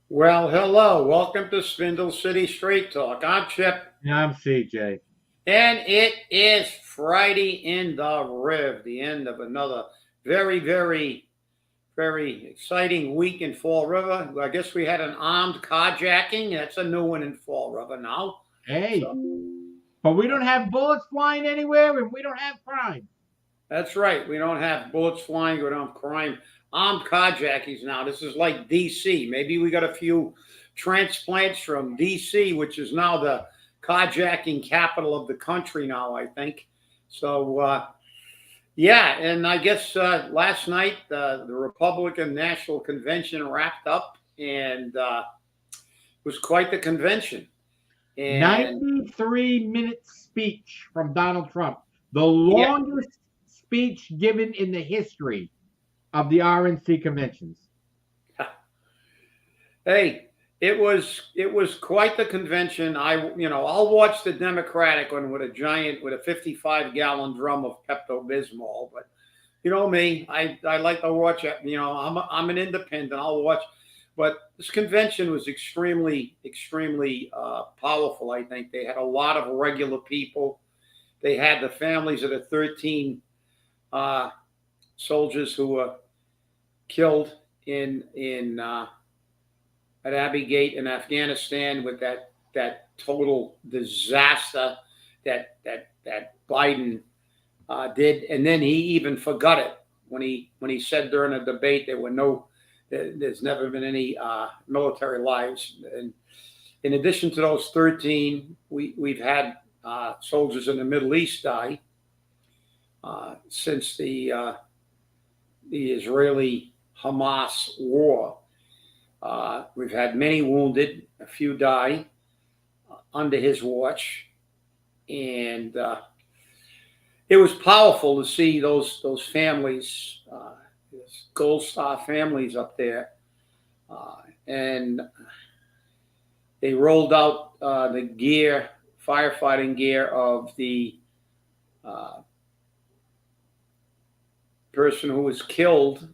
Well, hello. Welcome to Spindle City Straight Talk. I'm Chip. And I'm CJ. And it is Friday in the Riv, the end of another very, very, very exciting week in Fall River. I guess we had an armed carjacking. That's a new one in Fall River now. Hey, but we don't have bullets flying anywhere, and we don't have crime. That's right. We don't have bullets flying. We don't have crime. Armed carjackings now. This is like D.C. Maybe we got a few transplants from D.C., which is now the carjacking capital of the country now, I think. So, yeah, and I guess last night the Republican National Convention wrapped up, and it was quite the convention. And 93-minute speech from Donald Trump, the longest speech given in the history of the RNC conventions. Hey, it was quite the convention. I'll watch the Democratic one with a 55-gallon drum of Pepto-Bismol. But you know me, I like to watch it. I'm an independent. I'll watch. But this convention was extremely, extremely powerful. I think they had a lot of regular people. They had the families of the 13 soldiers who were killed at Abbey Gate in Afghanistan with that total disaster that Biden did, and then he even forgot it when he said during a debate there's never been any military lives. And in addition to those 13, we've had soldiers in the Middle East die since the Israeli-Hamas war. We've had many wounded, a few die under his watch, and it was powerful to see those families, Gold Star families up there, and they rolled out the gear, firefighting gear of the person who was killed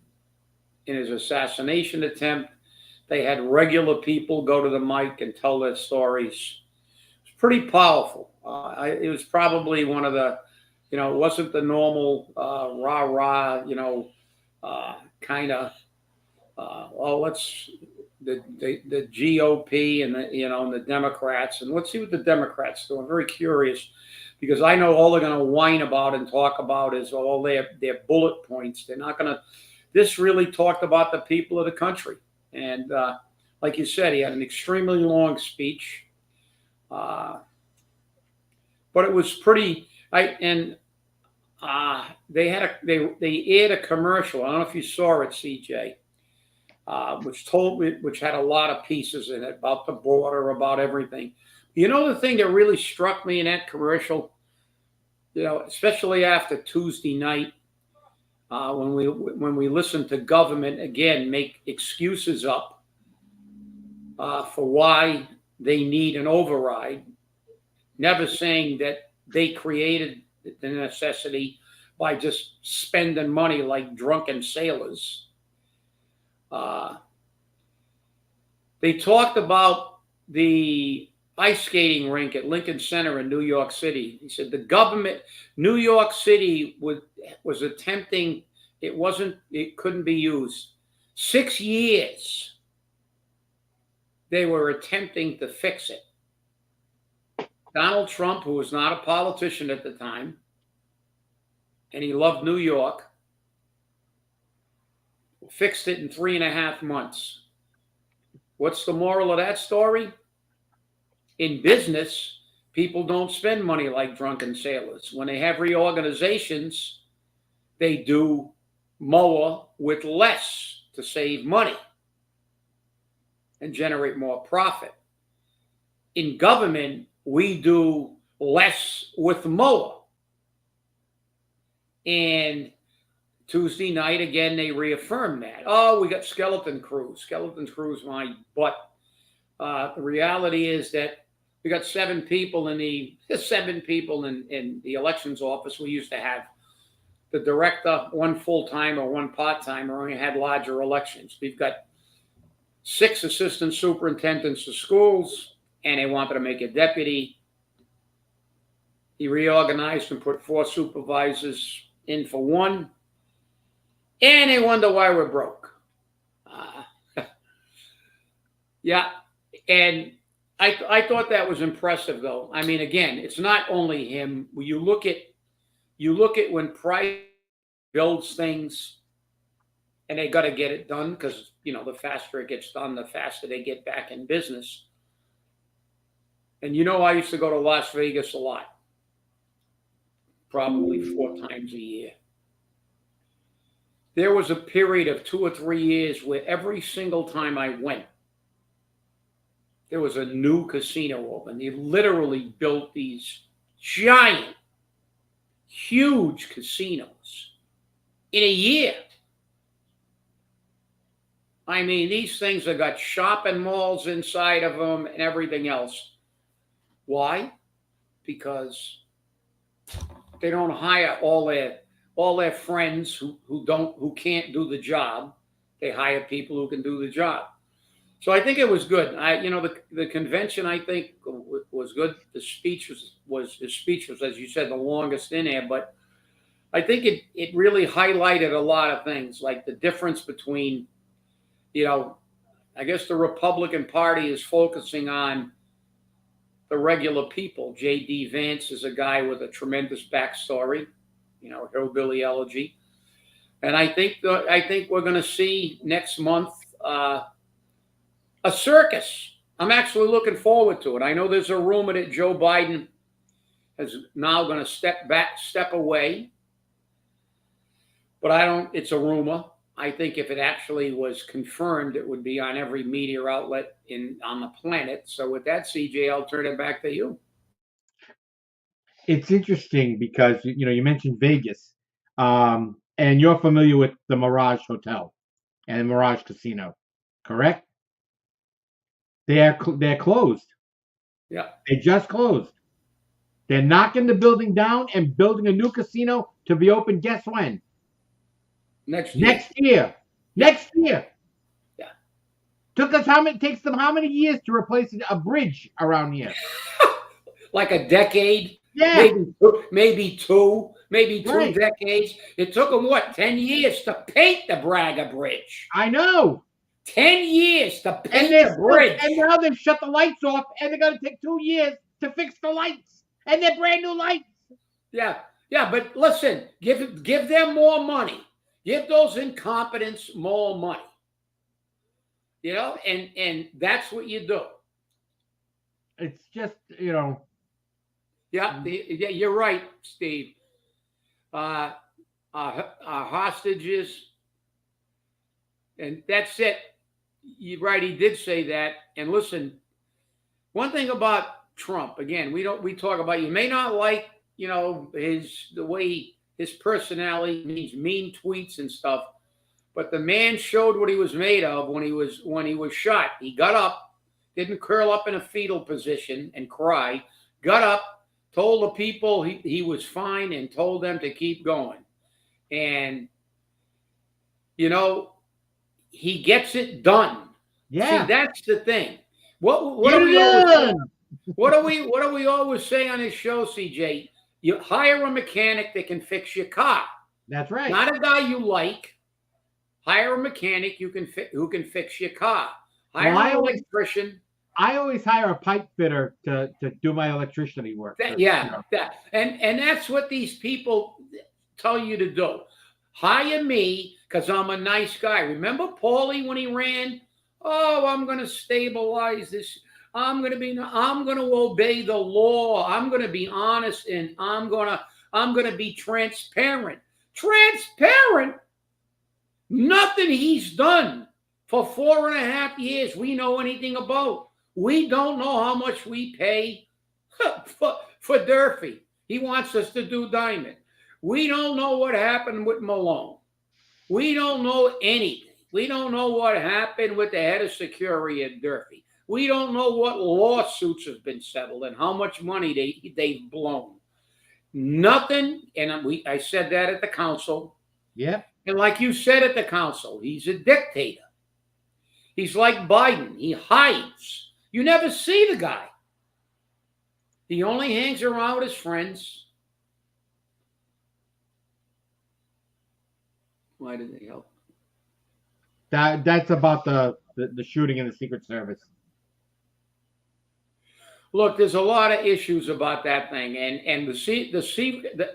in his assassination attempt. They had regular people go to the mic and tell their stories. It's pretty powerful. It was probably one of the, it wasn't the normal rah-rah, kind of, let's the GOP and the Democrats, and let's see what the Democrats do. I'm very curious because I know all they're going to whine about and talk about is all their bullet points. They're not going to. This really talked about the people of the country. And like you said, he had an extremely long speech, but it was pretty. They aired a commercial. I don't know if you saw it, CJ, which had a lot of pieces in it about the border, about everything. The thing that really struck me in that commercial, especially after Tuesday night. When we listen to government again make excuses up for why they need an override, never saying that they created the necessity by just spending money like drunken sailors. They talked about the ice skating rink at Lincoln Center in New York City. He said the government, New York City was attempting, it couldn't be used. 6 years they were attempting to fix it. Donald Trump, who was not a politician at the time, and he loved New York, fixed it in 3.5 months. What's the moral of that story? In business, people don't spend money like drunken sailors. When they have reorganizations, they do more with less to save money and generate more profit. In government, we do less with more. And Tuesday night, again, they reaffirmed that. Oh, we got skeleton crews. Skeleton crews, my butt. The reality is that we got seven people in the elections office. We used to have the director, one full-timer, one part-timer, and we had larger elections. We've got 6 assistant superintendents of schools, and they wanted to make a deputy. He reorganized and put 4 supervisors in for 1, and they wonder why we're broke. Yeah, and I thought that was impressive, though. I mean, again, it's not only him. You look at when Price builds things, and they got to get it done because the faster it gets done, the faster they get back in business. And I used to go to Las Vegas a lot, probably 4 times a year. There was a period of 2 or 3 years where every single time I went, there was a new casino open. They literally built these giant, huge casinos in a year. I mean, these things have got shopping malls inside of them and everything else. Why? Because they don't hire all their friends who can't do the job. They hire people who can do the job. So I think it was good. The convention, I think, was good. The speech was, as you said, the longest in there. But I think it really highlighted a lot of things, like the difference between, I guess the Republican Party is focusing on the regular people. J.D. Vance is a guy with a tremendous backstory, hillbilly elegy. And I think we're going to see next month a circus. I'm actually looking forward to it. I know there's a rumor that Joe Biden is now going to step away. But it's a rumor. I think if it actually was confirmed, it would be on every media outlet on the planet. So with that, CJ, I'll turn it back to you. It's interesting because you mentioned Vegas, and you're familiar with the Mirage Hotel and the Mirage Casino, correct? They're closed. Yeah, they just closed. They're knocking the building down and building a new casino to be open. Guess when? Next year. Yeah. Next year. Yeah. Takes them how many years to replace a bridge around here? Like a decade. Yeah. Maybe two Right. decades. It took them 10 years to paint the Braga Bridge. I know. 10 years to paint the bridge. And now they've shut the lights off, and they're going to take 2 years to fix the lights, and they're brand new lights. Yeah, but listen, give them more money. Give those incompetents more money. And that's what you do. It's just, Yeah, you're right, Steve. Hostages, and that's it. You're right. He did say that. And listen, one thing about Trump, again, we talk about, you may not like, the way his personality, means mean tweets and stuff, but the man showed what he was made of when he was shot. He got up, didn't curl up in a fetal position and cry, got up, told the people he was fine, and told them to keep going. And, he gets it done. Yeah. See, that's the thing. What do we always say on this show, CJ? You hire a mechanic that can fix your car. That's right. Not a guy you like. Hire a mechanic who can fix your car. Hire an electrician. I always hire a pipe fitter to do my electricity work. And that's what these people tell you to do. Hire me because I'm a nice guy. Remember Paulie when he ran? Oh, I'm going to stabilize this. I'm going to obey the law. I'm going to be honest, and I'm going to be transparent. Transparent. Nothing he's done for 4.5 years we know anything about. We don't know how much we pay for Durfee. He wants us to do Diamond. We don't know what happened with Malone. We don't know anything. We don't know what happened with the head of security at Durfee. We don't know what lawsuits have been settled and how much money they've blown. Nothing. And I said that at the council. Yep. And like you said at the council, he's a dictator. He's like Biden. He hides. You never see the guy. He only hangs around with his friends. Why did they help? That's about the shooting in the Secret Service. Look, there's a lot of issues about that thing, and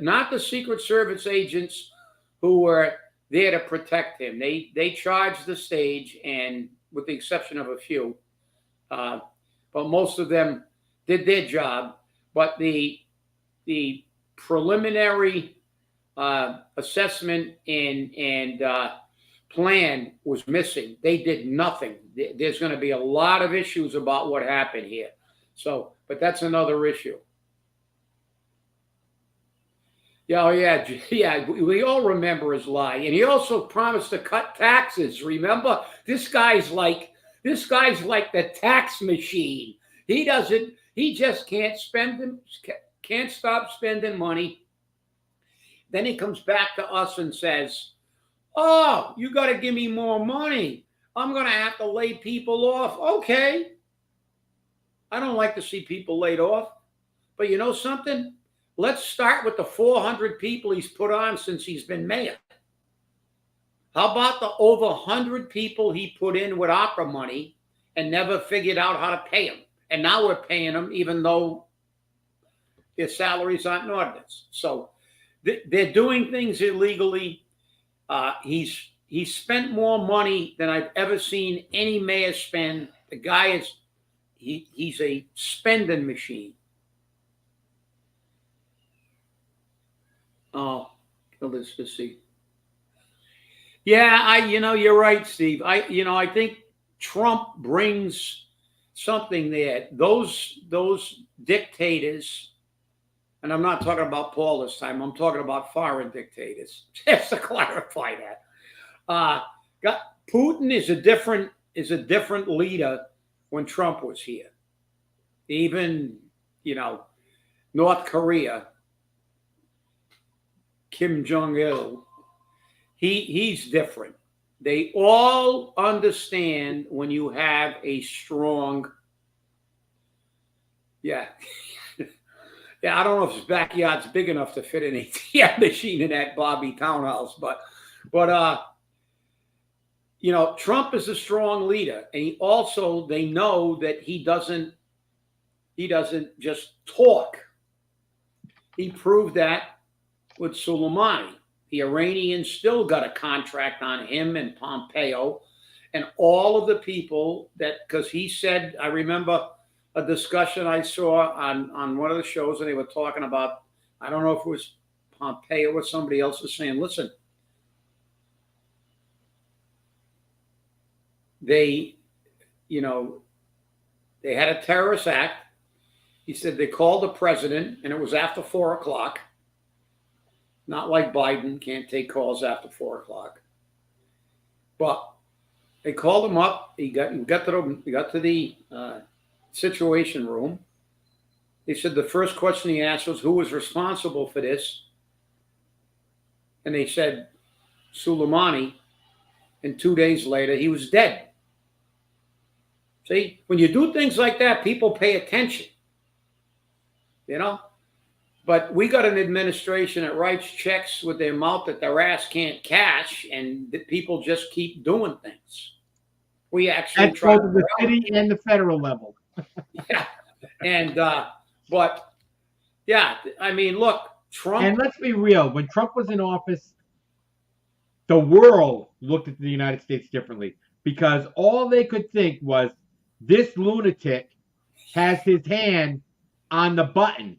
not the Secret Service agents who were there to protect him. They charged the stage, and with the exception of a few, but most of them did their job. But the preliminary assessment and plan was missing. They did nothing. There's going to be a lot of issues about what happened here. So, but that's another issue. Yeah, oh yeah. We all remember his lie, and he also promised to cut taxes. Remember, this guy's like the tax machine. He just can't stop spending money. Then he comes back to us and says, "Oh, you got to give me more money. I'm going to have to lay people off." Okay. I don't like to see people laid off. But you know something? Let's start with the 400 people he's put on since he's been mayor. How about the over 100 people he put in with opera money and never figured out how to pay them? And now we're paying them even though their salaries aren't in ordinance. So they're doing things illegally. He's spent more money than I've ever seen any mayor spend. The guy is he's a spending machine. Oh, let's just see. Yeah, you're right, Steve. I think Trump brings something there. Those dictators, and I'm not talking about Paul this time. I'm talking about foreign dictators. Just to clarify that. Putin is a different leader when Trump was here. Even, North Korea, Kim Jong-il, he's different. They all understand when you have a strong, yeah, I don't know if his backyard's big enough to fit an ATM machine in that Bobby townhouse, but Trump is a strong leader, and they know that he doesn't just talk. He proved that with Soleimani. The Iranians still got a contract on him and Pompeo and all of the people because he said, I remember a discussion I saw on one of the shows, and they were talking about, I don't know if it was Pompeo or somebody else was saying, listen, they had a terrorist act. He said they called the president, and it was after 4:00. Not like Biden, can't take calls after 4:00. But they called him up. He got to the situation room. They said the first question he asked was, who was responsible for this? And they said, Soleimani. And 2 days later, he was dead. See, when you do things like that, people pay attention. But we got an administration that writes checks with their mouth that their ass can't cash, and the people just keep doing things. We actually try both the city and the federal level. Yeah, and but yeah, I mean, look, Trump. And let's be real. When Trump was in office, the world looked at the United States differently because all they could think was this lunatic has his hand on the button.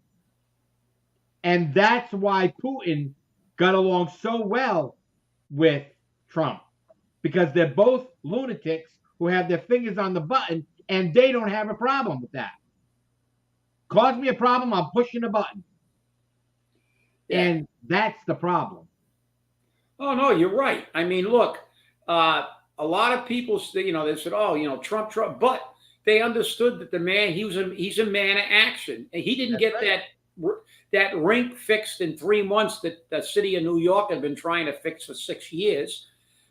And that's why Putin got along so well with Trump because they're both lunatics who have their fingers on the button, and they don't have a problem with that. Cause me a problem, I'm pushing a button. Yeah. And that's the problem. Oh no, you're right. I mean, look, a lot of people, they said, "Oh, Trump," but they understood that the man, he's a man of action, and he didn't That's get right. that rink fixed in 3 months that the city of New York had been trying to fix for 6 years,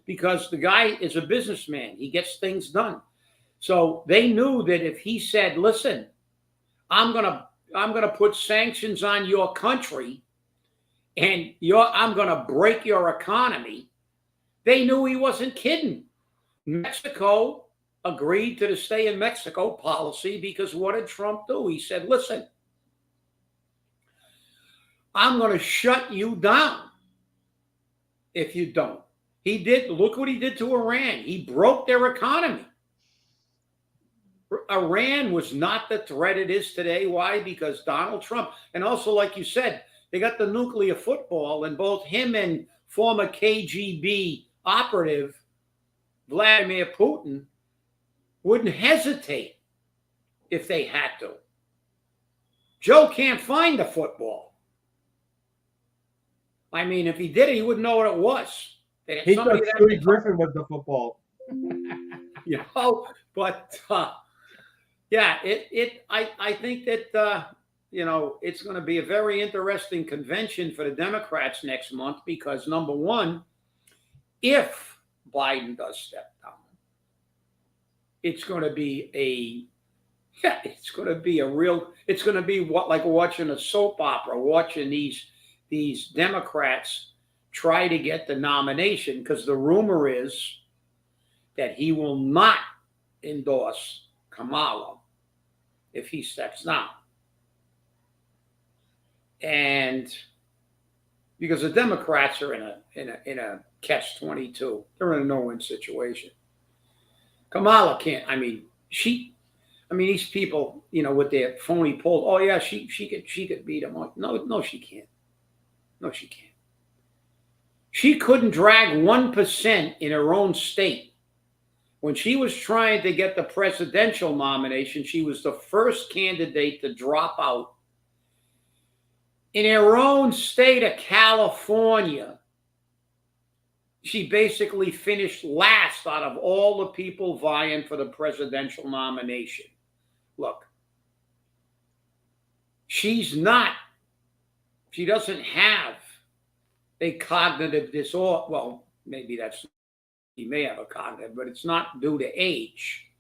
because the guy is a businessman. He gets things done. So they knew that if he said, "Listen, I'm gonna put sanctions on your country, and I'm gonna break your economy," they knew he wasn't kidding. Mexico agreed to the stay in Mexico policy because what did Trump do? He said, "Listen, I'm going to shut you down if you don't." He did. Look what he did to Iran. He broke their economy. Iran was not the threat it is today. Why? Because Donald Trump. And also, like you said, they got the nuclear football, and both him and former KGB operative Vladimir Putin wouldn't hesitate if they had to. Joe can't find the football. I mean, if he did it, he wouldn't know what it was. He thought Stewie Griffin was the football. But yeah, I think that it's going to be a very interesting convention for the Democrats next month because, number one, if Biden does step down, it's going to be it's going to be like watching a soap opera, watching these Democrats try to get the nomination, because the rumor is that he will not endorse Kamala if he steps down. And because the Democrats are in a catch-22. They're in a no-win situation. Kamala can't. I mean, these people, with their phony polls. Oh yeah, she could beat him. No, she can't. No, she can't. She couldn't drag 1% in her own state. When she was trying to get the presidential nomination, she was the first candidate to drop out. In her own state of California, she basically finished last out of all the people vying for the presidential nomination. Look, she doesn't have a cognitive disorder. Well, maybe she may have a cognitive, but it's not due to age.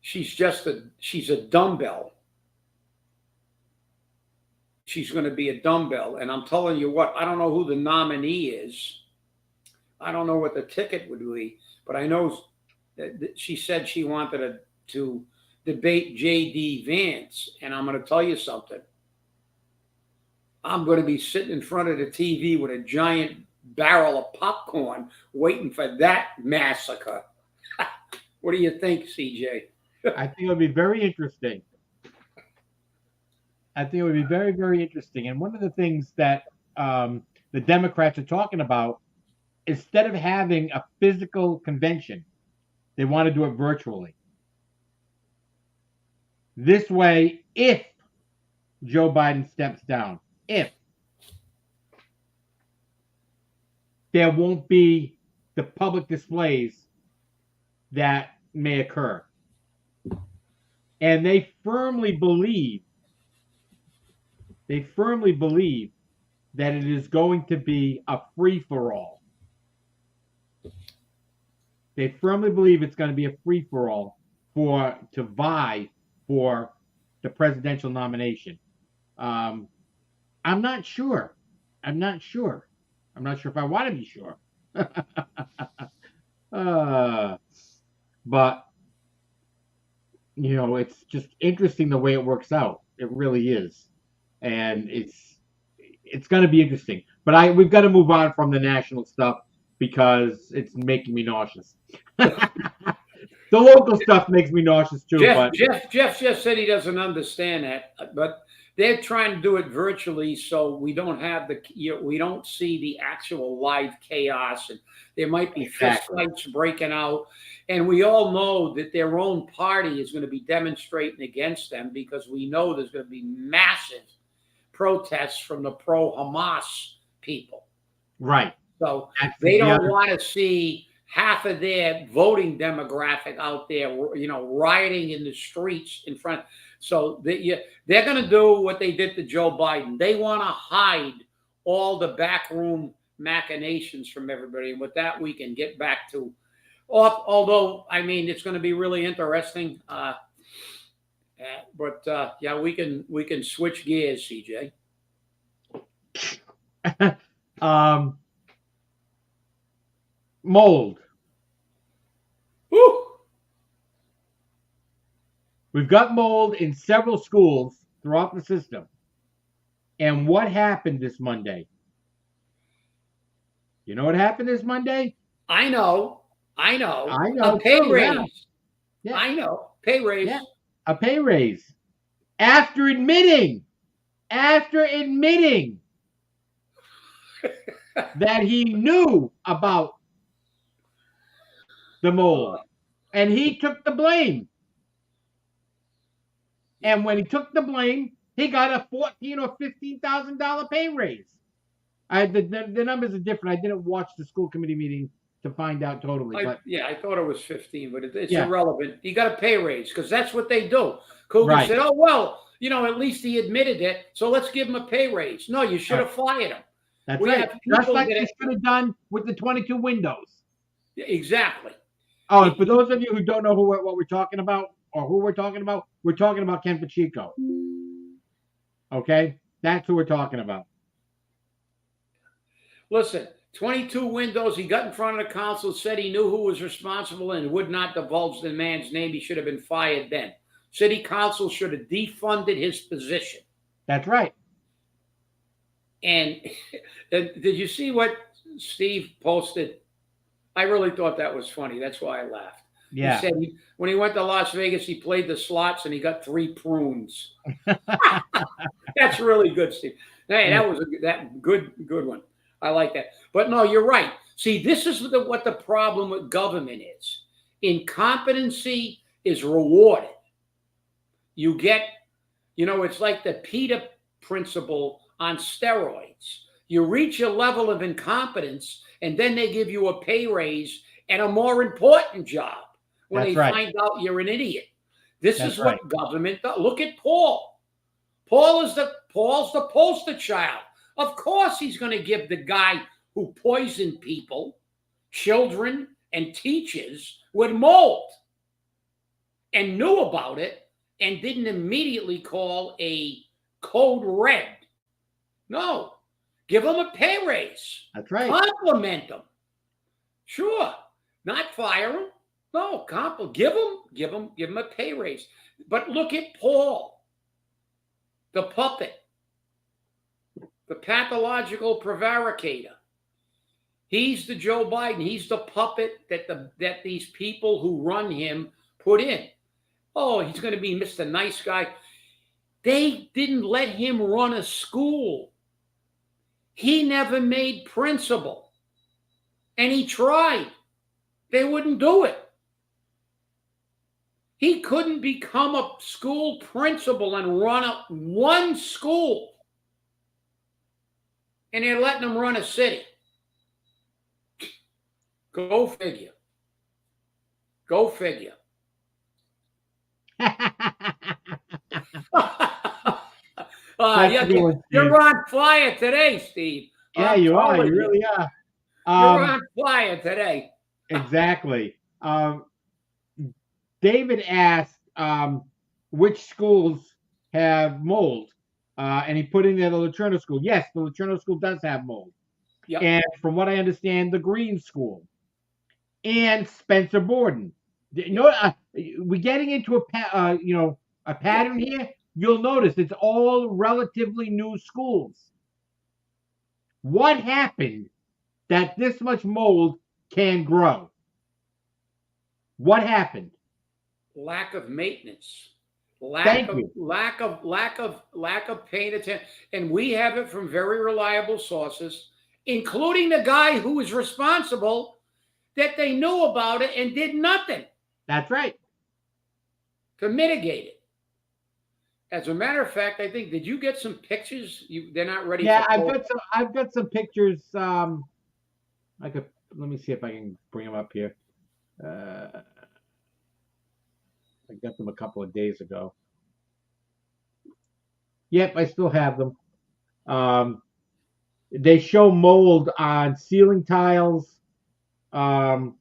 She's a dumbbell. She's going to be a dumbbell. And I'm telling you what, I don't know who the nominee is. I don't know what the ticket would be, but I know that she said she wanted to debate J.D. Vance. And I'm going to tell you something. I'm going to be sitting in front of the TV with a giant barrel of popcorn waiting for that massacre. What do you think, CJ? I think it'll be very interesting. I think it would be very, very interesting. And one of the things that the Democrats are talking about, instead of having a physical convention, they want to do it virtually. This way, if Joe Biden steps down, there won't be the public displays that may occur. And they firmly believe that it is going to be a free-for-all. They firmly believe it's going to be a free-for-all to vie for the presidential nomination. I'm not sure. I'm not sure if I want to be sure. But it's just interesting the way it works out. It really is. And it's going to be interesting. But we've got to move on from the national stuff because it's making me nauseous. The local stuff makes me nauseous too. Jeff just said he doesn't understand that. But they're trying to do it virtually, so we don't have we don't see the actual live chaos, and there might be fist Exactly. fights breaking out. And we all know that their own party is going to be demonstrating against them, because we know there's going to be massive protests from the pro-Hamas people. Right. So That's they the don't other. want to see half of their voting demographic out there, rioting in the streets in front. So they're going to do what they did to Joe Biden. They want to hide all the backroom machinations from everybody. And with that, we can get back to, although, I mean, it's going to be really interesting. But yeah, we can switch gears, CJ. Mold. Woo! We've got mold in several schools throughout the system. And what happened this Monday? You know what happened this Monday? I know. I know. A pay too, yeah. raise. Yeah. I know. Pay raise. Yeah. A pay raise. After admitting that he knew about the mold. And he took the blame. And when he took the blame, he got a $14,000 or $15,000 pay raise. The numbers are different. I didn't watch the school committee meeting to find out totally. I thought it was 15, but it's Yeah. irrelevant. He got a pay raise because that's what they do. Coogan Right. said, "Oh well, at least he admitted it, so let's give him a pay raise." No, you should have fired him. That's We right. have Just people like that- they should have done with the 22 windows. Exactly. Oh, and for those of you who don't know what we're talking about or who we're talking about Ken Pacheco. Okay? That's who we're talking about. Listen, 22 windows. He got in front of the council, said he knew who was responsible and would not divulge the man's name. He should have been fired then. City council should have defunded his position. That's right. And did you see what Steve posted? I really thought that was funny. That's why I laughed. Yeah. He said when he went to Las Vegas, he played the slots and he got 3 prunes. That's really good, Steve. Hey, that was that good one. I like that. But no, you're right. See, this is what the problem with government is. Incompetency is rewarded. You get, it's like the PETA principle on steroids. You reach a level of incompetence, and then they give you a pay raise and a more important job when That's they right. find out you're an idiot. This That's is what government does. Look at Paul. Paul's the poster child. Of course he's going to give the guy who poisoned people, children, and teachers with mold and knew about it and didn't immediately call a code red. No. Give him a pay raise. That's right. Compliment him. Sure. Not fire him. No, give him a pay raise. But look at Paul, the puppet, the pathological prevaricator. He's the Joe Biden. He's the puppet that these people who run him put in. Oh, he's going to be Mr. Nice Guy. They didn't let him run a school. He never made principal. And he tried. They wouldn't do it. He couldn't become a school principal and run one school. And they're letting him run a city. Go figure. Go figure. You're on fire today, Steve. Yeah, you are. You really are. You're on fire today. Exactly. David asked which schools have mold, and he put in there the Laterno School. Yes, the Laterno School does have mold. Yep. And from what I understand, the Green School and Spencer Borden. We're getting into a pattern here. You'll notice it's all relatively new schools. What happened that this much mold can grow? What happened? Lack of maintenance. Thank you. Lack of paying attention. And we have it from very reliable sources, including the guy who was responsible, that they knew about it and did nothing That's right. to mitigate it. As a matter of fact, I think, did you get some pictures? They're not ready Yeah, for I've got some pictures. I could let me see if I can bring them up here. I got them a couple of days ago. Yep, I still have them. They show mold on ceiling tiles, by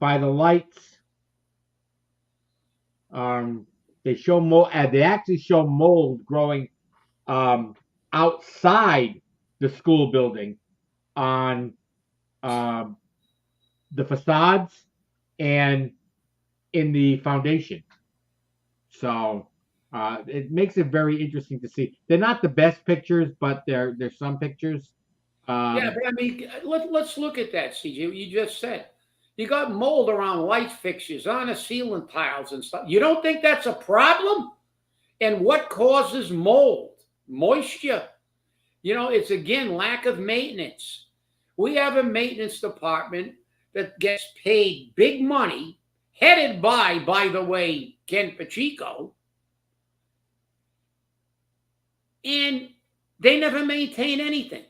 the lights. They show mold. They actually show mold growing outside the school building on the facades and in the foundation. So it makes it very interesting to see. They're not the best pictures, but there's some pictures. Yeah, but I mean, let's look at that, CJ. What you just said. You got mold around light fixtures, on the ceiling tiles and stuff. You don't think that's a problem? And what causes mold? Moisture. It's again lack of maintenance. We have a maintenance department that gets paid big money, headed by the way, Ken Pacheco, and they never maintain anything,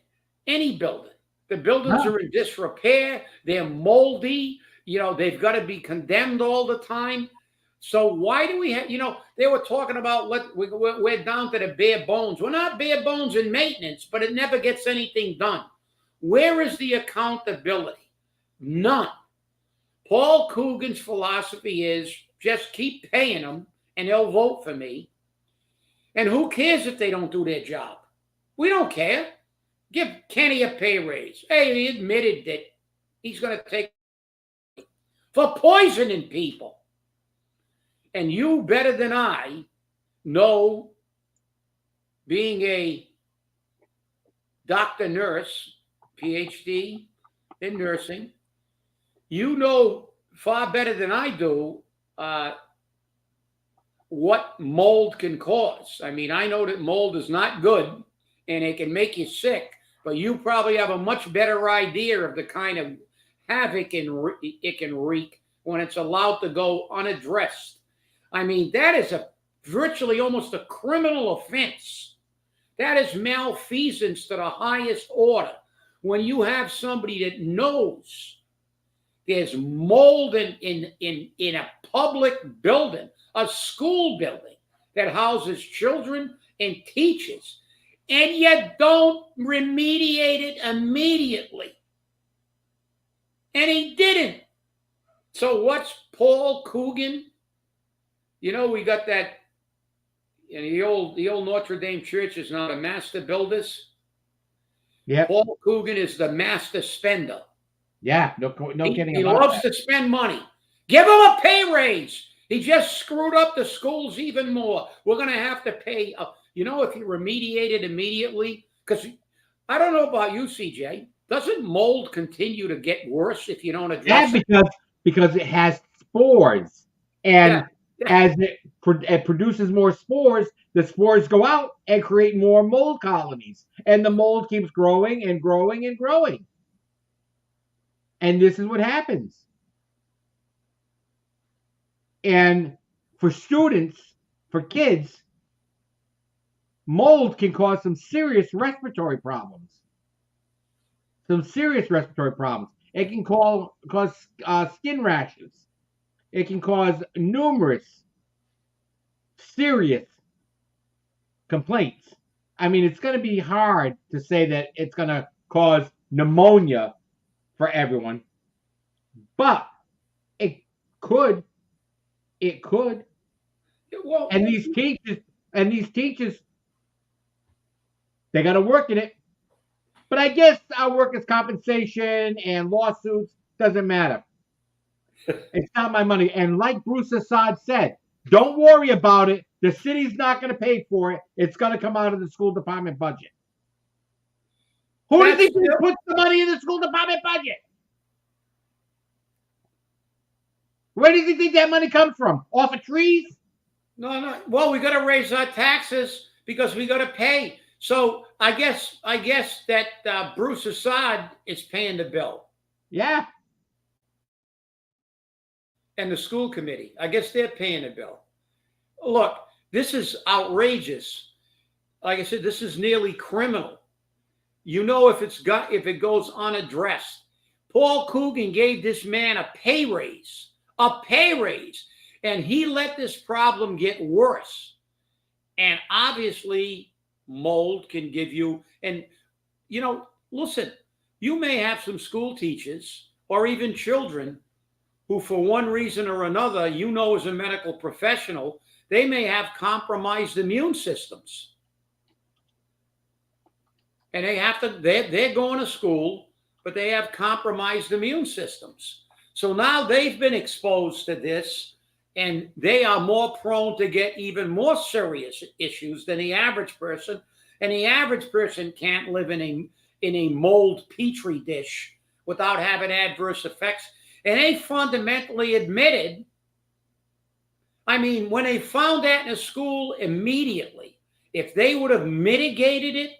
any building. The buildings are in disrepair. They're moldy. They've got to be condemned all the time. So why do we have, they were talking about, we're down to the bare bones. We're not bare bones in maintenance, but it never gets anything done. Where is the accountability? None. Paul Coogan's philosophy is just keep paying them and they'll vote for me. And who cares if they don't do their job? We don't care. Give Kenny a pay raise. Hey, he admitted that he's going to take for poisoning people. And you better than I know, being a doctor, nurse, PhD in nursing, you know far better than I do what mold can cause. I mean, I know that mold is not good and it can make you sick, but you probably have a much better idea of the kind of havoc it can wreak when it's allowed to go unaddressed. I mean, that is virtually almost a criminal offense. That is malfeasance to the highest order. When you have somebody that knows there's mold in a public building, a school building that houses children and teachers, and you don't remediate it immediately. And he didn't. So what's Paul Coogan? We got that, the old Notre Dame church is now the master builders. Yeah. Paul Coogan is the master spender. Yeah, no kidding. He loves to spend money. Give him a pay raise. He just screwed up the schools even more. We're going to have to pay. If you remediate it immediately, because I don't know about you, CJ. Doesn't mold continue to get worse if you don't address it? Because it has spores, and as it produces more spores, the spores go out and create more mold colonies, and the mold keeps growing and growing and growing. And this is what happens. And for students, for kids, mold can cause some serious respiratory problems. It can cause skin rashes. It can cause numerous serious complaints. I mean, it's going to be hard to say that it's going to cause pneumonia for everyone, but it could. It could. Well, and these teachers, they got to work in it. But I guess our workers' compensation and lawsuits doesn't matter. It's not my money. And like Bruce Assad said, don't worry about it. The city's not going to pay for it. It's going to come out of the school department budget. Who do you think puts the money in the school department budget? Where do you think that money comes from? Off of trees? No, no. Well, we got to raise our taxes because we got to pay. So I guess that Bruce Assad is paying the bill, Yeah, and the school committee. I guess they're paying the bill. Look, this is outrageous. Like I said, this is nearly criminal. You know, if it goes unaddressed. Paul Coogan gave this man a pay raise, and he let this problem get worse. And obviously, mold can give you, and listen, you may have some school teachers or even children who, for one reason or another, as a medical professional, they may have compromised immune systems. And they're going to school, but they have compromised immune systems. So now they've been exposed to this, and they are more prone to get even more serious issues than the average person. And the average person can't live in a mold petri dish without having adverse effects. And they fundamentally admitted, when they found that in a school immediately, if they would have mitigated it,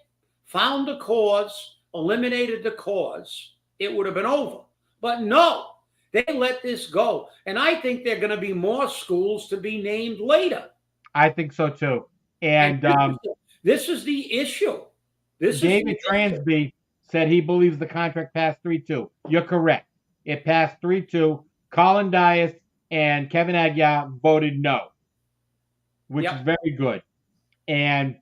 found the cause, eliminated the cause, it would have been over. But no, they let this go. And I think there are going to be more schools to be named later. I think so too. And this is the issue. David Transby said he believes the contract passed 3-2. You're correct. It passed 3-2. Colin Dias and Kevin Aguiar voted no, which is very good. And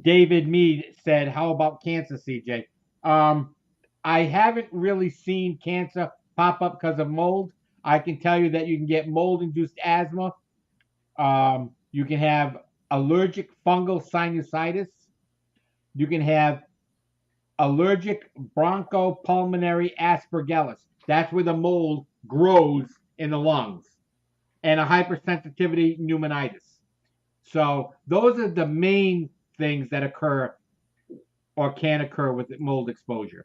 David Mead said, how about cancer, CJ? I haven't really seen cancer pop up because of mold. I can tell you that you can get mold-induced asthma. You can have allergic fungal sinusitis. You can have allergic bronchopulmonary aspergillus. That's where the mold grows in the lungs. And a hypersensitivity pneumonitis. So those are the main things that occur or can occur with mold exposure.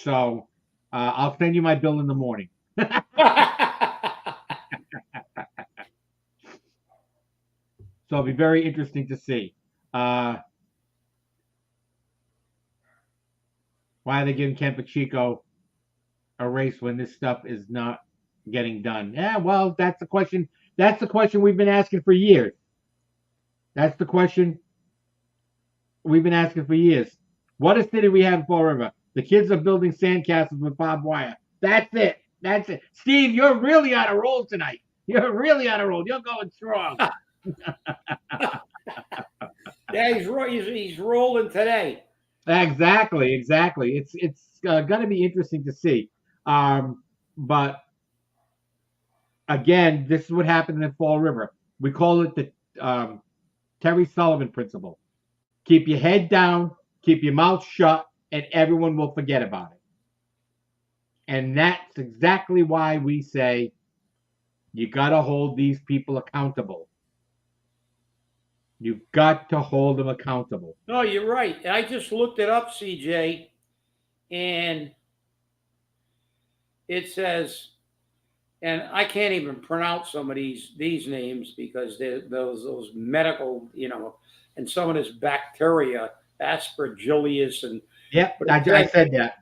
So I'll send you my bill in the morning. So it'll be very interesting to see. Why are they giving Ken Pacheco a race when this stuff is not getting done? Yeah, well, that's the question. That's the question we've been asking for years. That's the question we've been asking for years. What a city we have in Fall River. The kids are building sandcastles with barbed wire. That's it. That's it. Steve, you're really on a roll tonight. You're really on a roll. You're going strong. Yeah, he's rolling today. Exactly. It's going to be interesting to see. But again, this is what happened in Fall River. We call it the Terry Sullivan principle. Keep your head down, keep your mouth shut, and everyone will forget about it. And that's exactly why we say you got to hold these people accountable. You've got to hold them accountable. No, you're right. I just looked it up, CJ, and it says, and I can't even pronounce some of these names because they're those medical, and some of this bacteria, aspergillus, and I said that.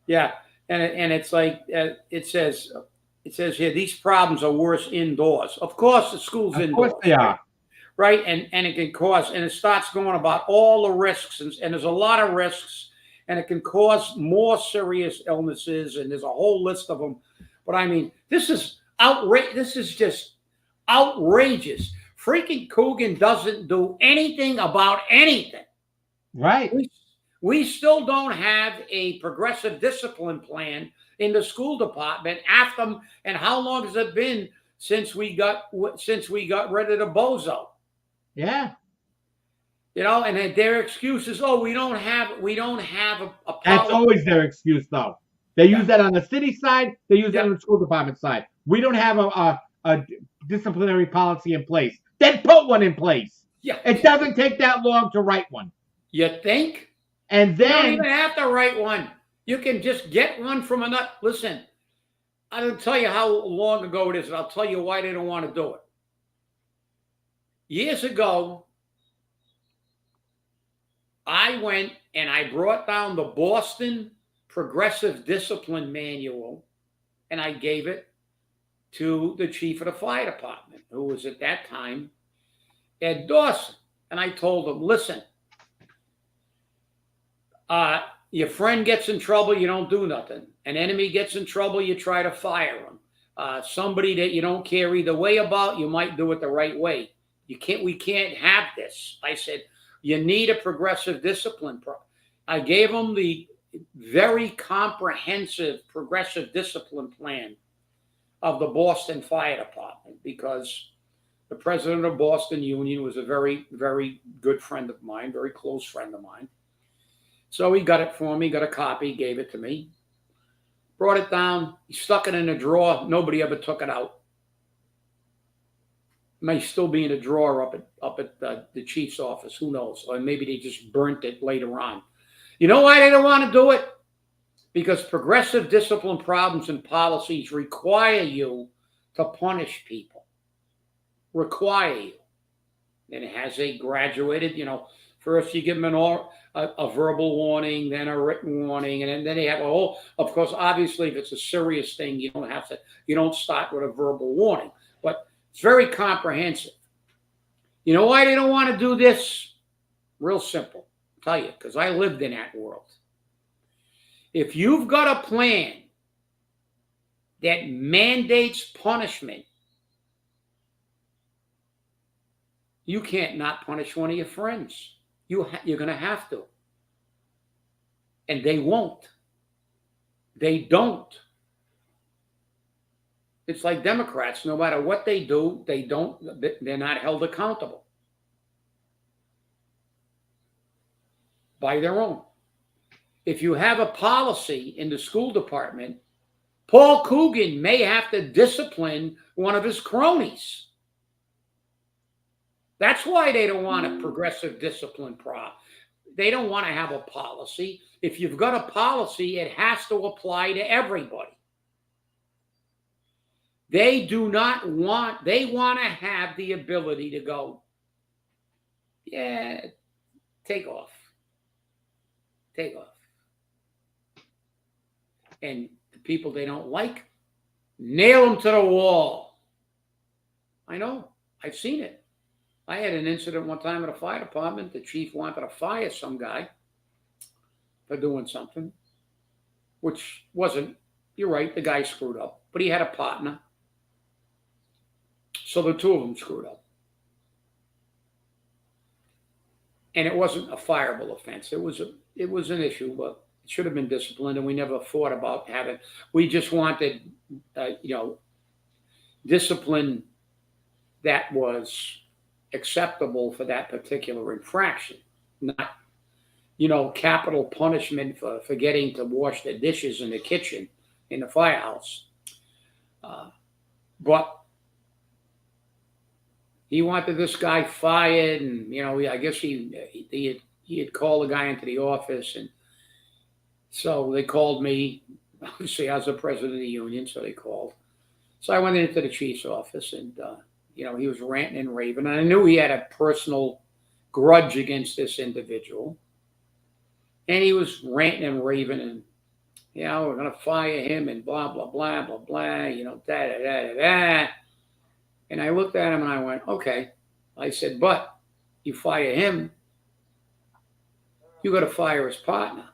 Yeah, and it's like it says here these problems are worse indoors. Of course, the school's indoors. Of course they are. Right, and it can cause, and it starts going about all the risks, and there's a lot of risks, and it can cause more serious illnesses, and there's a whole list of them. But this is outrageous. This is just outrageous. Freaking Coogan doesn't do anything about anything. Right. We still don't have a progressive discipline plan in the school department after, and how long has it been since we got rid of the bozo? Yeah. And their excuse is, we don't have a That's always their excuse, though. They use that on the city side. They use that on the school department side. We don't have a disciplinary policy in place. Then put one in place. Yeah. It doesn't take that long to write one. You think? And then you don't even have to write one. You can just get one from another. Listen, I don't tell you how long ago it is, and I'll tell you why they don't want to do it. Years ago, I went and I brought down the Boston Progressive Discipline Manual and I gave it to the chief of the fire department, who was at that time Ed Dawson. And I told him, listen, your friend gets in trouble, you don't do nothing. An enemy gets in trouble, you try to fire him. Somebody that you don't care either way about, you might do it the right way. We can't have this. I said, you need a progressive discipline. I gave him the very comprehensive progressive discipline plan of the Boston Fire Department, because the president of Boston Union was a very, very good friend of mine, very close friend of mine. So he got it for me, got a copy, gave it to me, brought it down, he stuck it in a drawer. Nobody ever took it out. It may still be in a drawer up at the chief's office. Who knows? Or maybe they just burnt it later on. You know why they don't want to do it? Because progressive discipline problems and policies require you to punish people. Require you. And it has a graduated, first you give them a verbal warning, then a written warning, and then they have a whole, of course, obviously, if it's a serious thing, you don't start with a verbal warning, but it's very comprehensive. You know why they don't want to do this? Real simple. I'll tell you, because I lived in that world. If you've got a plan that mandates punishment, you can't not punish one of your friends. You're going to have to. And they won't. They don't. It's like Democrats. No matter what they do, they're not held accountable by their own. If you have a policy in the school department, Paul Coogan may have to discipline one of his cronies. That's why they don't want a progressive discipline They don't want to have a policy. If you've got a policy, it has to apply to everybody. They want to have the ability to go, yeah, take off. Take off. And the people they don't like, nail them to the wall. I know. I've seen it. I had an incident one time at a fire department. The chief wanted to fire some guy for doing something, which wasn't, you're right, the guy screwed up, but he had a partner. So the two of them screwed up. And it wasn't a fireable offense. It was an issue, but it should have been disciplined, and we never thought about having, we just wanted, discipline that was acceptable for that particular infraction, not, capital punishment for forgetting to wash the dishes in the kitchen in the firehouse. But he wanted this guy fired, and I guess he had called the guy into the office, and so they called me. Obviously, I was the president of the union, so they called. So I went into the chief's office, and he was ranting and raving. And I knew he had a personal grudge against this individual. And he was ranting and raving, and, we're going to fire him and blah, blah, blah, blah, blah, da. And I looked at him and I went, okay. I said, but you fire him, you got to fire his partner.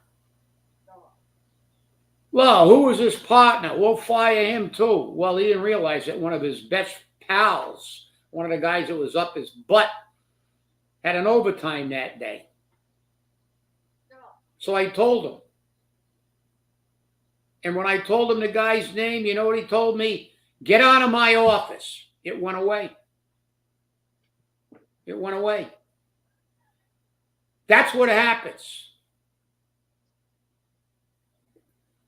Well, who was his partner? We'll fire him too. Well, he didn't realize that one of his best pals, one of the guys that was up his butt, had an overtime that day. So I told him. And when I told him the guy's name, you know what he told me? Get out of my office. It went away. It went away. That's what happens.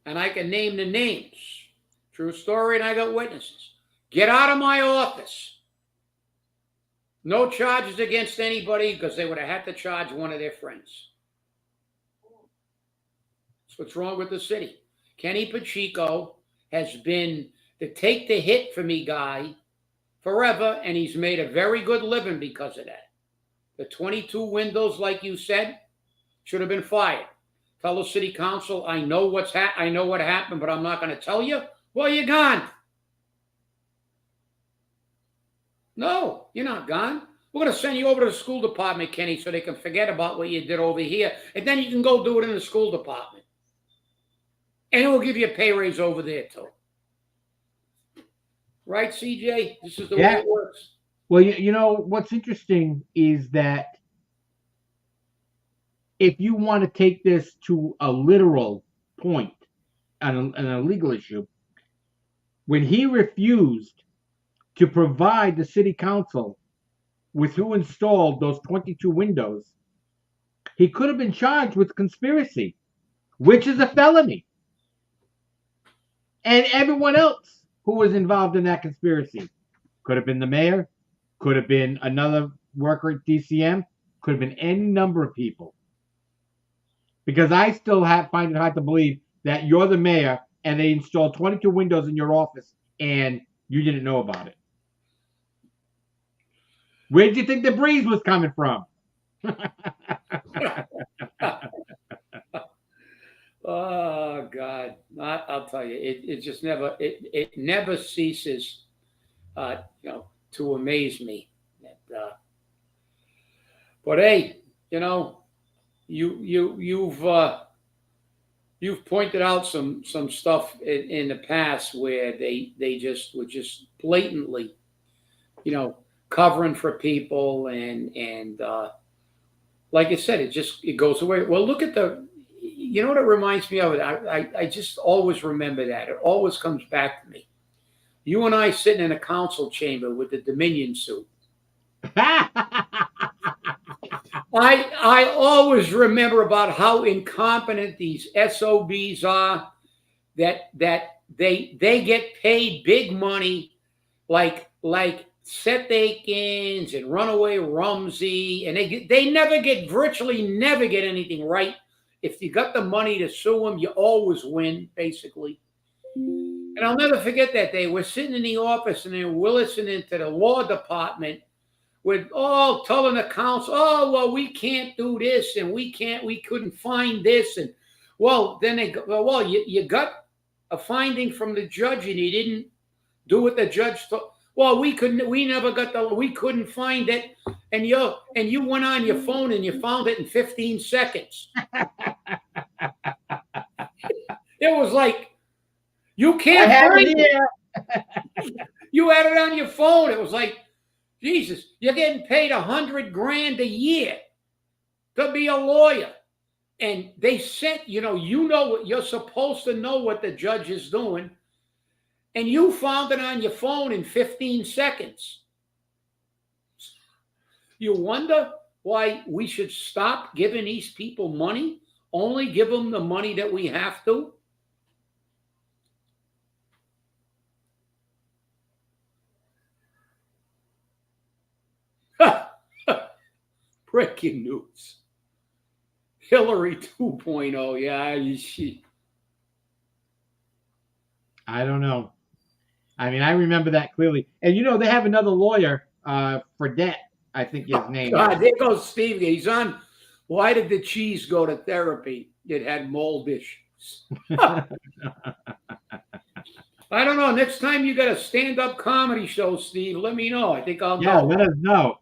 And I can name the names. True story, and I got witnesses. Get out of my office. No charges against anybody, because they would have had to charge one of their friends. That's what's wrong with the city. Kenny Pacheco has been the take the hit for me guy forever, and he's made a very good living because of that. The 22 windows, like you said, should have been fired. Tell the city council, I know what happened, but I'm not going to tell you. Well, you're gone. No, you're not gone. We're going to send you over to the school department, Kenny, so they can forget about what you did over here, and then you can go do it in the school department. And we'll give you a pay raise over there, too. Right, CJ? This is the way it works. Well, you know, what's interesting is that if you want to take this to a literal point on a legal issue, when he refused to provide the city council with who installed those 22 windows, he could have been charged with conspiracy, which is a felony. And everyone else who was involved in that conspiracy could have been the mayor, could have been another worker at DCM, could have been any number of people. Because I still find it hard to believe that you're the mayor and they installed 22 windows in your office and you didn't know about it. Where did you think the breeze was coming from? Oh God! I'll tell you, it just never it never ceases, to amaze me. But hey, you've pointed out some stuff in the past where they just were just blatantly, covering for people and like I said, it goes away. Well, look at you know what it reminds me of? I just always remember that. It always comes back to me. You and I sitting in a council chamber with the Dominion suit. I always remember about how incompetent these SOBs are, that they get paid big money, like Seth Akins and Runaway Rumsey, and they virtually never get anything right. If you got the money to sue them, you always win, basically. And I'll never forget that day. We're sitting in the office and then we're listening to the law department with all telling the council, oh, well, we can't do this and we couldn't find this. And well, then they go, well, you got a finding from the judge and you didn't do what the judge thought. Well, we couldn't find it. And you went on your phone and you found it in 15 seconds. It was like, you can't find it. You had it on your phone. It was like, Jesus, you're getting paid $100,000 a year to be a lawyer. And they sent, you're supposed to know what the judge is doing. And you found it on your phone in 15 seconds. You wonder why we should stop giving these people money? Only give them the money that we have to? Breaking news. Hillary 2.0. Yeah, I don't know. I mean, I remember that clearly. And they have another lawyer for debt, I think his name. God, there goes Steve. He's on. Why did the cheese go to therapy? It had mold issues. I don't know. Next time you got a stand-up comedy show, Steve, let me know. I think I'll go. Yeah, let us know.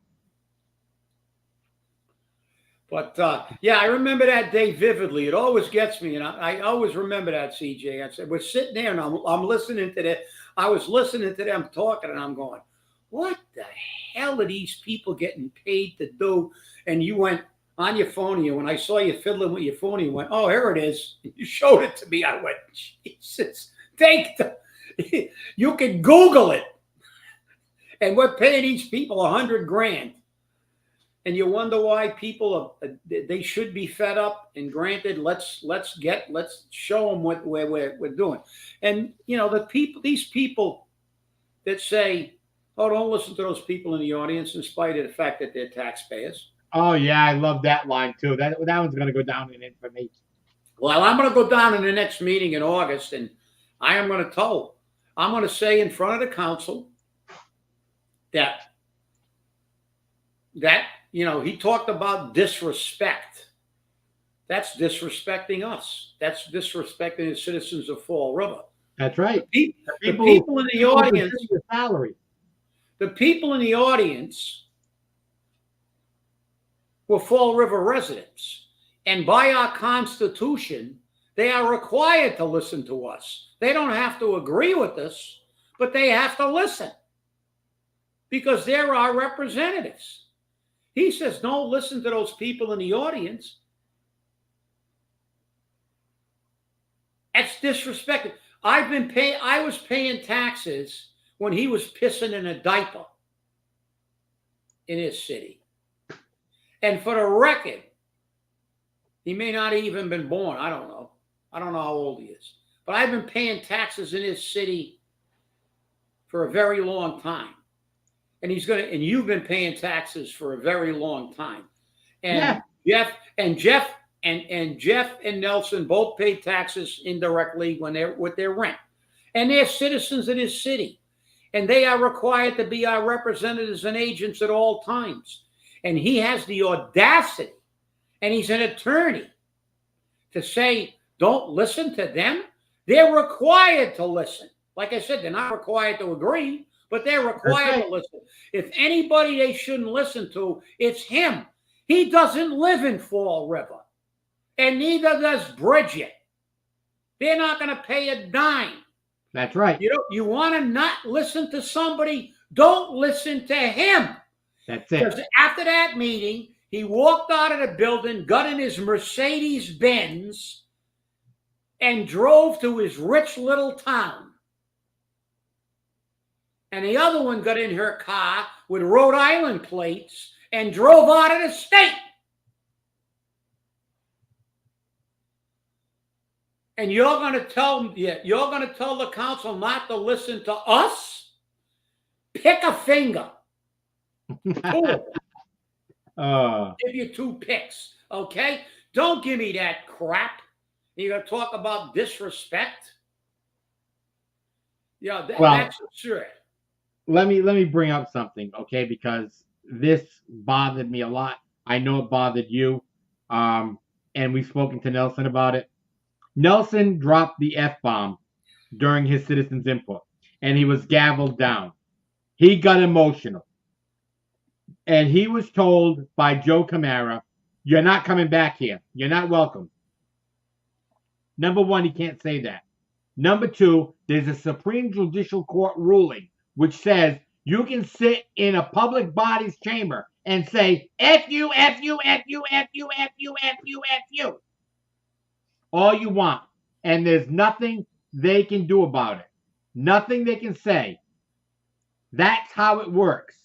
But I remember that day vividly. It always gets me, and I always remember that, CJ. I said, we're sitting there, and I'm listening to that. I was listening to them talking, and I'm going, what the hell are these people getting paid to do? And you went on your phone, and when I saw you fiddling with your phone, you went, oh, here it is. You showed it to me. I went, Jesus, you can Google it. And we're paying these people $100,000. And you wonder why people they should be fed up. And granted, let's show them what we're doing. And these people that say, oh, don't listen to those people in the audience, in spite of the fact that they're taxpayers. Oh yeah, I love that line too. That one's going to go down in infamy. Well, I'm going to go down in the next meeting in August, and I am going to I'm going to say in front of the council, that he talked about disrespect. That's disrespecting us. That's disrespecting the citizens of Fall River. That's right. The people in the audience, the salary. the people in the audience were Fall River residents. And by our Constitution, they are required to listen to us. They don't have to agree with us, but they have to listen because they're our representatives. He says, don't listen to those people in the audience. That's disrespectful. I was paying taxes when he was pissing in a diaper in his city. And for the record, he may not have even been born. I don't know. I don't know how old he is. But I've been paying taxes in his city for a very long time. And you've been paying taxes for a very long time. And yeah. Jeff and Nelson both pay taxes indirectly with their rent. And they're citizens of this city. And they are required to be our representatives and agents at all times. And he has the audacity, and he's an attorney, to say, don't listen to them. They're required to listen. Like I said, they're not required to agree, but they're required to listen. If anybody they shouldn't listen to, it's him. He doesn't live in Fall River, and neither does Bridget. They're not going to pay a dime. That's right. You want to not listen to somebody, don't listen to him. That's it. Because after that meeting, he walked out of the building, got in his Mercedes Benz, and drove to his rich little town. And the other one got in her car with Rhode Island plates and drove out of the state. And you're going to tell the council not to listen to us? Pick a finger. Give you 2 picks, okay? Don't give me that crap. You're going to talk about disrespect? Yeah, that's absurd. Let me bring up something, okay? Because this bothered me a lot. I know it bothered you. And we've spoken to Nelson about it. Nelson dropped the F-bomb during his citizens' input, and he was gavelled down. He got emotional. And he was told by Joe Camara, you're not coming back here. You're not welcome. Number one, he can't say that. Number two, there's a Supreme Judicial Court ruling which says you can sit in a public body's chamber and say, F you, F you, F you, F you, F you, F you, F you. All you want. And there's nothing they can do about it. Nothing they can say. That's how it works.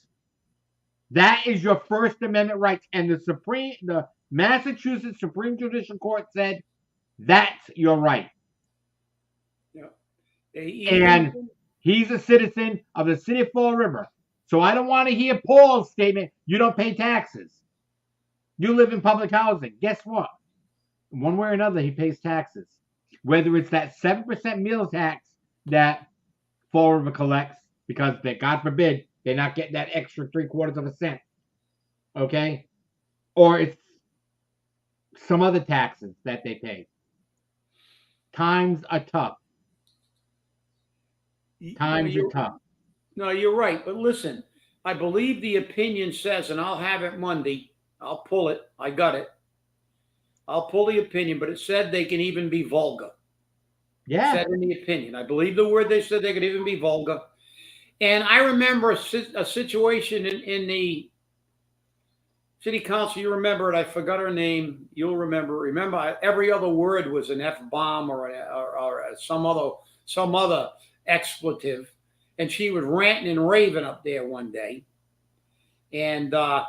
That is your First Amendment rights. And the Massachusetts Supreme Judicial Court said that's your right. Yeah. And he's a citizen of the city of Fall River. So I don't want to hear Paul's statement, you don't pay taxes. You live in public housing. Guess what? One way or another, he pays taxes. Whether it's that 7% meal tax that Fall River collects, because God forbid, they're not getting that extra 0.75 cents. Okay? Or it's some other taxes that they pay. Times are tough. Times are tough. No, you're right. But listen, I believe the opinion says, and I'll have it Monday. I'll pull it. I got it. I'll pull the opinion, but it said they can even be vulgar. Yeah. It said in the opinion. I believe the word they said they could even be vulgar. And I remember a situation in the city council. You remember it. I forgot her name. You'll remember. Remember, every other word was an F-bomb or some other expletive. And she was ranting and raving up there one day. And, they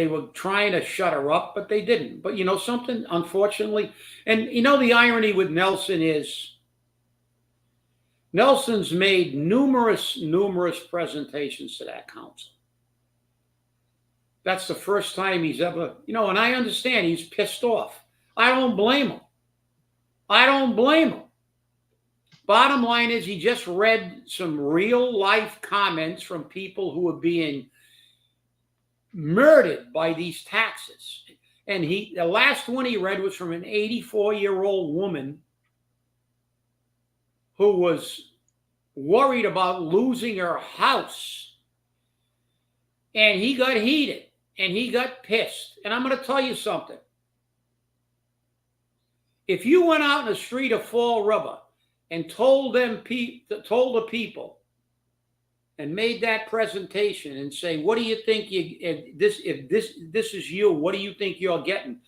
were trying to shut her up, but they didn't. But, something, unfortunately, and, the irony with Nelson is Nelson's made numerous presentations to that council. That's the first time he's ever, and I understand he's pissed off. I don't blame him. Bottom line is he just read some real life comments from people who are being murdered by these taxes. And the last one he read was from an 84-year-old woman who was worried about losing her house. And he got heated and he got pissed. And I'm going to tell you something. If you went out in the street of Fall River and told the people and made that presentation and say, what do you think if this is you, what do you think you're getting?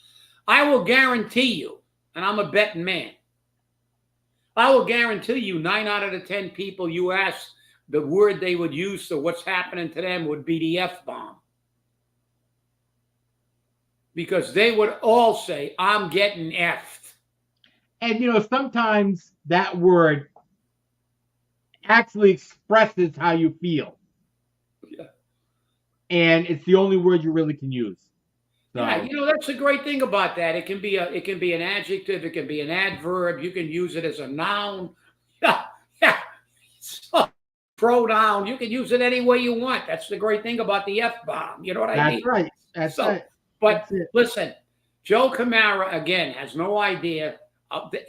I will guarantee you, and I'm a betting man, I will guarantee you 9 out of the 10 people you ask, the word they would use to what's happening to them would be the F-bomb. Because they would all say, I'm getting F'd. And, sometimes that word actually expresses how you feel. Yeah. And it's the only word you really can use. So. Yeah, that's the great thing about that. It can be an adjective, it can be an adverb, you can use it as a noun. Yeah. So, pronoun, you can use it any way you want. That's the great thing about the F-bomb. You know what I mean? That's right. That's right. But listen, Joe Camara, again, has no idea.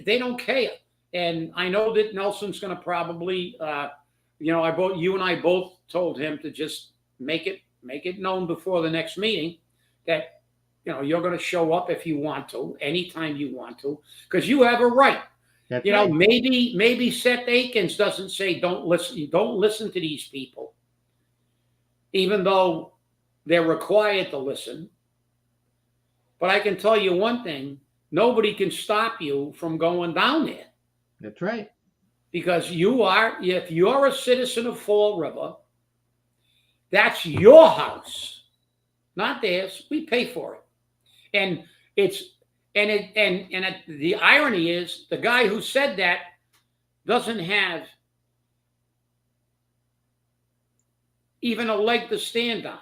They don't care. And I know that Nelson's going to probably, you and I both told him to just make it known before the next meeting that, you're going to show up if you want to, anytime you want to, because you have a right. That's right. Maybe Seth Akins doesn't say don't listen to these people, even though they're required to listen. But I can tell you one thing, nobody can stop you from going down there. That's right. Because if you're a citizen of Fall River, that's your house, not theirs. We pay for it. And the irony is the guy who said that doesn't have even a leg to stand on.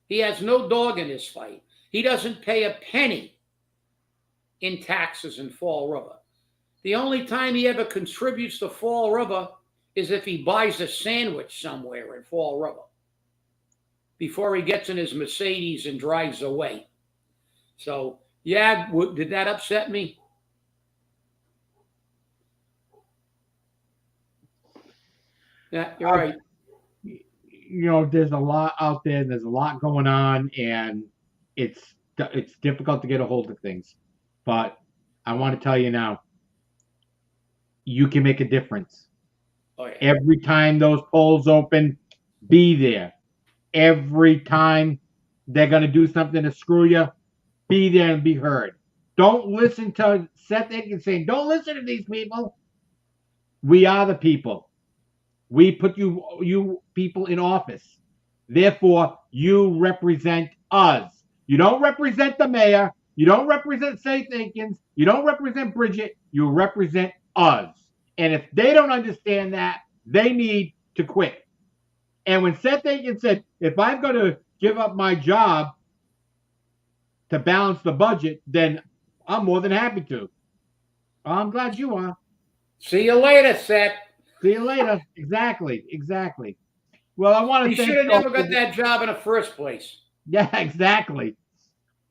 He has no dog in this fight. He doesn't pay a penny in taxes in Fall River. The only time he ever contributes to Fall River is if he buys a sandwich somewhere in Fall River before he gets in his Mercedes and drives away. So, yeah, did that upset me? Yeah, you're right. There's a lot out there. There's a lot going on, and it's difficult to get a hold of things. But I want to tell you now, you can make a difference. Oh, yeah. Every time those polls open, be there. Every time they're going to do something to screw you, be there and be heard. Don't listen to Seth Akins saying, don't listen to these people. We are the people. We put you people in office. Therefore, you represent us. You don't represent the mayor. You don't represent Seth Akins. You don't represent Bridget. You represent us. And if they don't understand that, they need to quit. And when Seth Akins said, if I'm going to give up my job to balance the budget, then I'm more than happy to. I'm glad you are. See you later, Seth. See you later. Exactly. Well, I want to thank you. He should have never got that job in the first place. Yeah, exactly.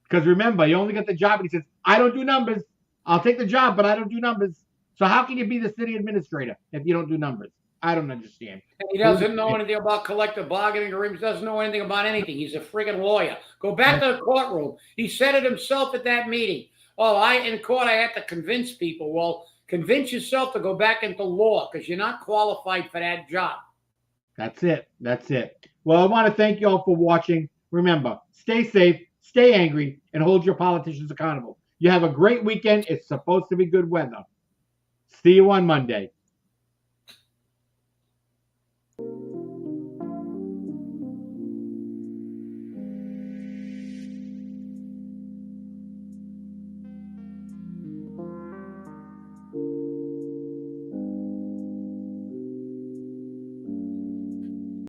Because remember, you only got the job, and he says, I don't do numbers. I'll take the job, but I don't do numbers. So how can you be the city administrator if you don't do numbers? I don't understand. And he doesn't know anything about collective bargaining agreements, doesn't know anything about anything. He's a friggin' lawyer. Go back to the courtroom. He said it himself at that meeting. Oh, in court, I had to convince people. Well, convince yourself to go back into law because you're not qualified for that job. That's it. Well, I want to thank you all for watching. Remember, stay safe, stay angry, and hold your politicians accountable. You have a great weekend. It's supposed to be good weather. See you on Monday.